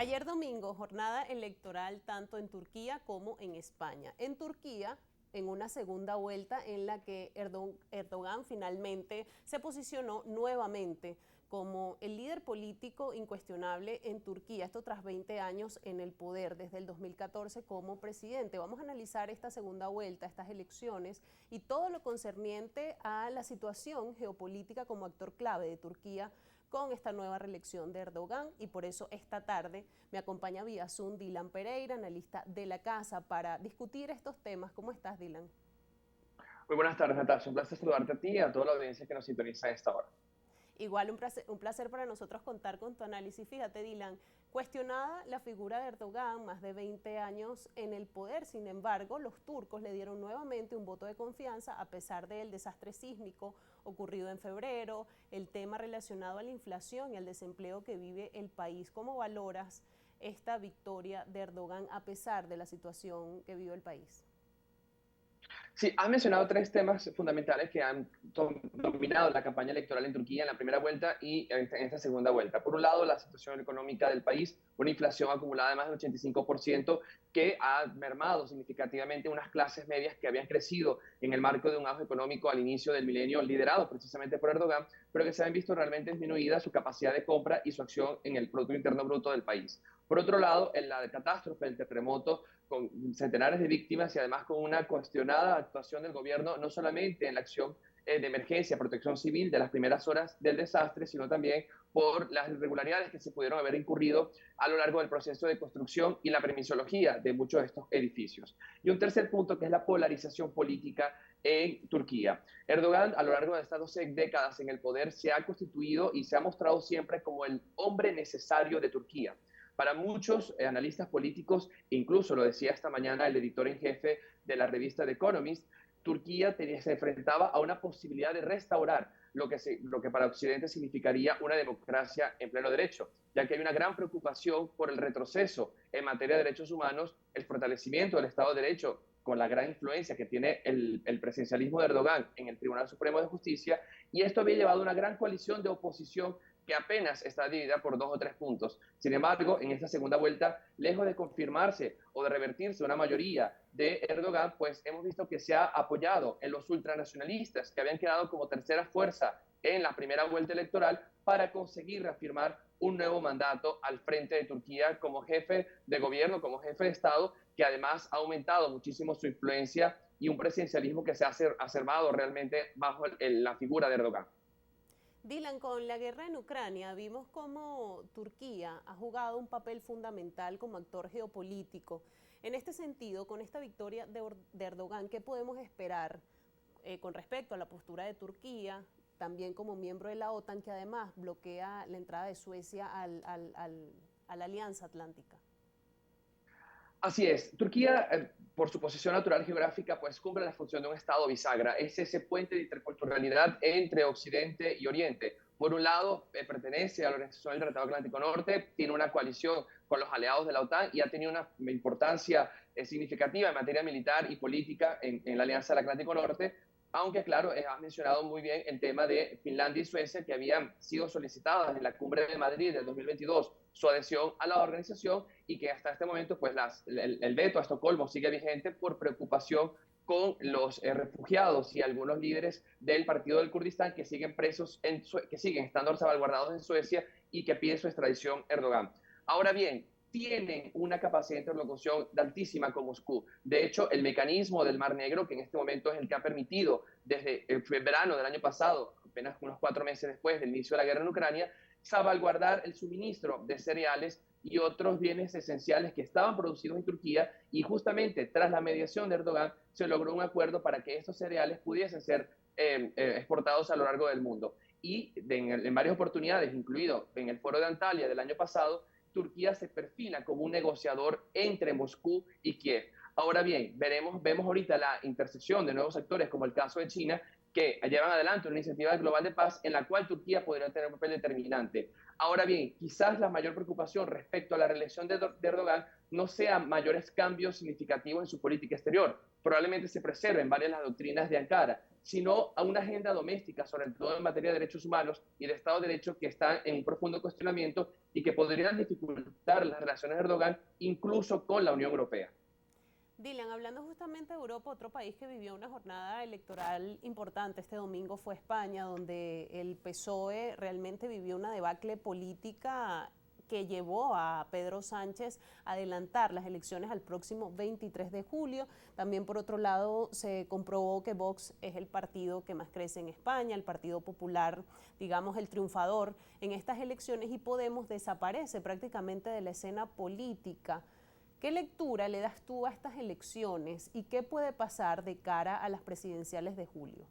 Ayer domingo, jornada electoral tanto en Turquía como en España. En Turquía, en una segunda vuelta en la que Erdogan finalmente se posicionó nuevamente como el líder político incuestionable en Turquía, esto tras 20 años en el poder, desde el 2014 como presidente. Vamos a analizar esta segunda vuelta, estas elecciones y todo lo concerniente a la situación geopolítica como actor clave de Turquía con esta nueva reelección de Erdogan, y por eso esta tarde me acompaña vía Zoom Dylan Pereira, analista de la casa, para discutir estos temas. ¿Cómo estás, Dylan? Muy buenas tardes, Natasha. Un placer saludarte a ti y a toda la audiencia que nos sintoniza a esta hora. Igual un placer para nosotros contar con tu análisis. Fíjate, Dylan, cuestionada la figura de Erdogan, más de 20 años en el poder, sin embargo, los turcos le dieron nuevamente un voto de confianza a pesar del desastre sísmico ocurrido en febrero, el tema relacionado a la inflación y al desempleo que vive el país. ¿Cómo valoras esta victoria de Erdogan a pesar de la situación que vive el país? Sí, has mencionado tres temas fundamentales que han dominado la campaña electoral en Turquía en la primera vuelta y en esta segunda vuelta. Por un lado, la situación económica del país, una inflación acumulada de más del 85% que ha mermado significativamente unas clases medias que habían crecido en el marco de un auge económico al inicio del milenio, liderado precisamente por Erdogan, pero que se han visto realmente disminuida su capacidad de compra y su acción en el Producto Interno Bruto del país. Por otro lado, en la catástrofe del terremoto, con centenares de víctimas y además con una cuestionada actuación del gobierno, no solamente en la acción de emergencia, protección civil de las primeras horas del desastre, sino también por las irregularidades que se pudieron haber incurrido a lo largo del proceso de construcción y la permisología de muchos de estos edificios. Y un tercer punto, que es la polarización política en Turquía. Erdogan, a lo largo de estas 12 décadas en el poder, se ha constituido y se ha mostrado siempre como el hombre necesario de Turquía. Para muchos analistas políticos, incluso lo decía esta mañana el editor en jefe de la revista The Economist, Turquía se enfrentaba a una posibilidad de restaurar lo que para Occidente significaría una democracia en pleno derecho, ya que hay una gran preocupación por el retroceso en materia de derechos humanos, el fortalecimiento del Estado de Derecho, con la gran influencia que tiene el presidencialismo de Erdogan en el Tribunal Supremo de Justicia, y esto había llevado a una gran coalición de oposición que apenas está dividida por 2 o 3 puntos. Sin embargo, en esta segunda vuelta, lejos de confirmarse o de revertirse una mayoría de Erdogan, pues hemos visto que se ha apoyado en los ultranacionalistas, que habían quedado como tercera fuerza en la primera vuelta electoral, para conseguir reafirmar un nuevo mandato al frente de Turquía como jefe de gobierno, como jefe de Estado, que además ha aumentado muchísimo su influencia y un presidencialismo que se ha acervado realmente bajo la figura de Erdogan. Dylan, con la guerra en Ucrania vimos cómo Turquía ha jugado un papel fundamental como actor geopolítico. En este sentido, con esta victoria de Erdogan, ¿qué podemos esperar con respecto a la postura de Turquía, también como miembro de la OTAN, que además bloquea la entrada de Suecia a la Alianza Atlántica? Así es. Turquía, por su posición natural geográfica, pues cumple la función de un estado bisagra. Es ese puente de interculturalidad entre Occidente y Oriente. Por un lado, pertenece a la Organización del Tratado Atlántico Norte, tiene una coalición con los aliados de la OTAN y ha tenido una importancia significativa en materia militar y política en la Alianza del Atlántico Norte, aunque claro, has mencionado muy bien el tema de Finlandia y Suecia, que habían sido solicitadas en la cumbre de Madrid del 2022 su adhesión a la organización, y que hasta este momento pues el veto a Estocolmo sigue vigente por preocupación con los refugiados y algunos líderes del partido del Kurdistán que siguen presos, que siguen estando salvaguardados en Suecia y que piden su extradición Erdogan. Ahora bien, tienen una capacidad de interlocución altísima con Moscú. De hecho, el mecanismo del Mar Negro, que en este momento es el que ha permitido desde el verano del año pasado, apenas unos 4 meses después del inicio de la guerra en Ucrania, salvaguardar el suministro de cereales y otros bienes esenciales que estaban producidos en Turquía, y justamente tras la mediación de Erdogan se logró un acuerdo para que estos cereales pudiesen ser exportados a lo largo del mundo. Y en varias oportunidades, incluido en el foro de Antalya del año pasado, Turquía se perfila como un negociador entre Moscú y Kiev. Ahora bien, vemos ahorita la intersección de nuevos actores, como el caso de China, que llevan adelante una iniciativa global de paz en la cual Turquía podría tener un papel determinante. Ahora bien, quizás la mayor preocupación respecto a la reelección de Erdogan no sean mayores cambios significativos en su política exterior. Probablemente se preserven varias de las doctrinas de Ankara. sino a una agenda doméstica, sobre todo en materia de derechos humanos y de Estado de Derecho, que está en un profundo cuestionamiento y que podrían dificultar las relaciones de Erdogan incluso con la Unión Europea. Dylan, hablando justamente de Europa, otro país que vivió una jornada electoral importante este domingo fue España, donde el PSOE realmente vivió una debacle política que llevó a Pedro Sánchez a adelantar las elecciones al próximo 23 de julio. También, por otro lado, se comprobó que Vox es el partido que más crece en España, el Partido Popular, digamos, el triunfador en estas elecciones, y Podemos desaparece prácticamente de la escena política. ¿Qué lectura le das tú a estas elecciones y qué puede pasar de cara a las presidenciales de julio?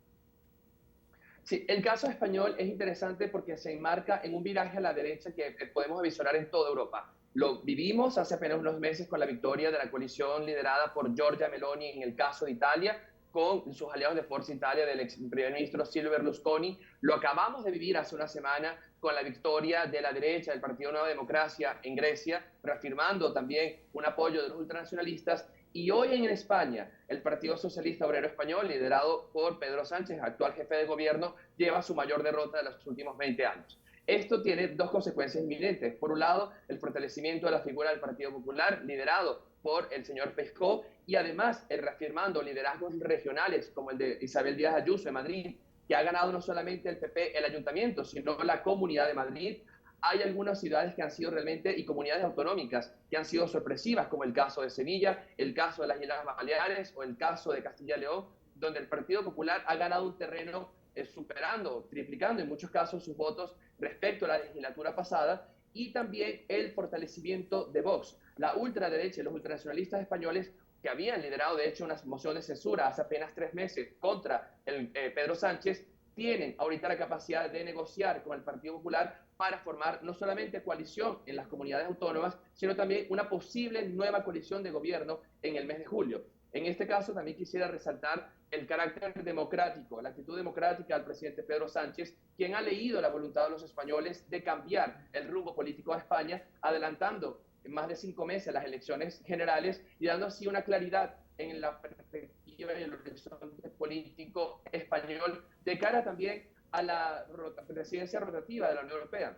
Sí, el caso español es interesante porque se enmarca en un viraje a la derecha que podemos avisorar en toda Europa. Lo vivimos hace apenas unos meses con la victoria de la coalición liderada por Giorgia Meloni en el caso de Italia, con sus aliados de Forza Italia del ex primer ministro Silvio Berlusconi. Lo acabamos de vivir hace una semana con la victoria de la derecha del Partido Nueva Democracia en Grecia, reafirmando también un apoyo de los ultranacionalistas. Y hoy en España, el Partido Socialista Obrero Español, liderado por Pedro Sánchez, actual jefe de gobierno, lleva su mayor derrota de los últimos 20 años. Esto tiene dos consecuencias inminentes. Por un lado, el fortalecimiento de la figura del Partido Popular, liderado por el señor Feijóo, y además el reafirmando liderazgos regionales como el de Isabel Díaz Ayuso en Madrid, que ha ganado no solamente el PP el ayuntamiento, sino la Comunidad de Madrid. Hay algunas ciudades que han sido realmente, y comunidades autonómicas, que han sido sorpresivas, como el caso de Sevilla, el caso de las Islas Baleares o el caso de Castilla y León, donde el Partido Popular ha ganado un terreno superando, triplicando en muchos casos sus votos respecto a la legislatura pasada, y también el fortalecimiento de Vox. La ultraderecha y los ultranacionalistas españoles, que habían liderado de hecho una moción de censura hace apenas 3 meses contra Pedro Sánchez, tienen ahorita la capacidad de negociar con el Partido Popular para formar no solamente coalición en las comunidades autónomas, sino también una posible nueva coalición de gobierno en el mes de julio. En este caso también quisiera resaltar el carácter democrático, la actitud democrática del presidente Pedro Sánchez, quien ha leído la voluntad de los españoles de cambiar el rumbo político de España, adelantando en más de 5 meses las elecciones generales y dando así una claridad en la perspectiva y el horizonte político español de cara también a la presidencia rotativa de la Unión Europea.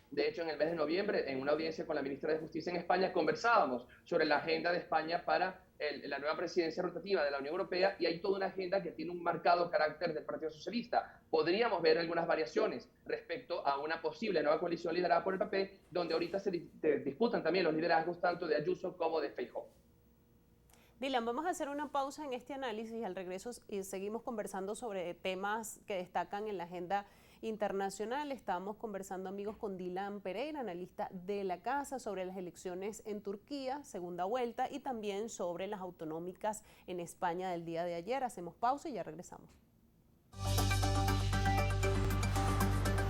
De hecho, en el mes de noviembre, en una audiencia con la ministra de Justicia en España, conversábamos sobre la agenda de España para la nueva presidencia rotativa de la Unión Europea, y hay toda una agenda que tiene un marcado carácter del Partido Socialista. Podríamos ver algunas variaciones respecto a una posible nueva coalición liderada por el PP, donde ahorita se disputan también los liderazgos tanto de Ayuso como de Feijóo. Dylan, vamos a hacer una pausa en este análisis y al regreso seguimos conversando sobre temas que destacan en la agenda internacional. Estamos conversando, amigos, con Dylan Pereira, analista de la casa, sobre las elecciones en Turquía, segunda vuelta, y también sobre las autonómicas en España del día de ayer. Hacemos pausa y ya regresamos.